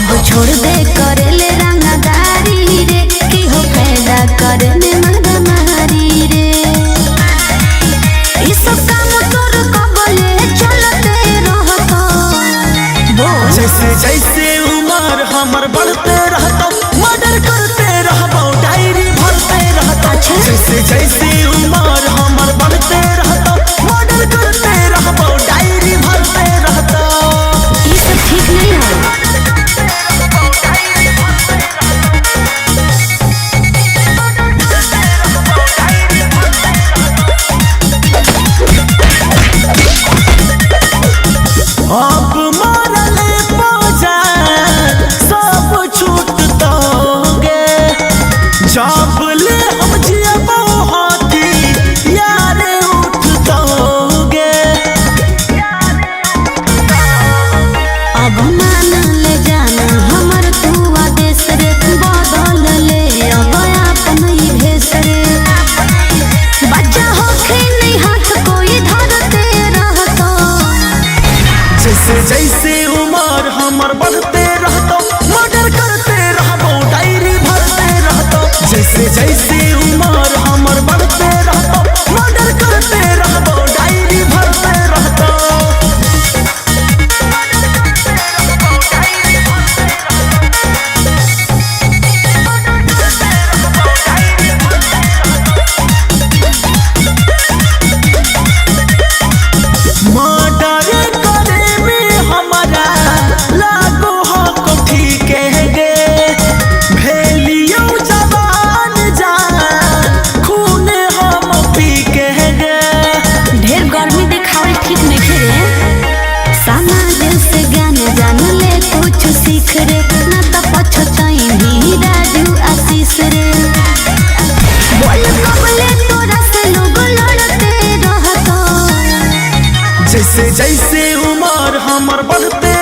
अब छोड़ दे करेले रंगदारी रे की हो पैदा करने मगमारी रे इस काम तोर कबले चलते रहता जैसे जैसे उम्र हमर बढ़ते रहता मर्डर करते रहबो डायरी भरते रहता जैसे जैसे उम्र हमर बढ़ते रहता मर्डर करते रहबो डायरी भरते रहता ये सब ठीक नहीं है। अब मरले बाजार सब छूटतोगे जब ले हम जियबो हाथी यारे उठतोगे अब मान ले जाना हमर तू आदेश रे बदल ले अब अपन ही भेष रे बच्चा होखे नहीं हाथ कोई धरते रहता जैसे जैसे उम्र हमर बढ़ते रहता मर्डर करते रहबो डायरी भरते रहता जैसे जैसे उम्र हमर बढ़ते रहता मर्डर करते रहबो डायरी भरते रहता मर्डर करे में हमारा लागो हक ठीक है गे भेलियो जवान जान खून हम पी के गे ढेर गर्मी दिखावे ठीक नहीं रे समाज से ज्ञान जान ले कुछ सीख रे ना तो पछताई भी राजू आशीष रे बोल कबले तोरा से लोग लड़ते रहता जैसे जैसे उम्र हमर बढ़ते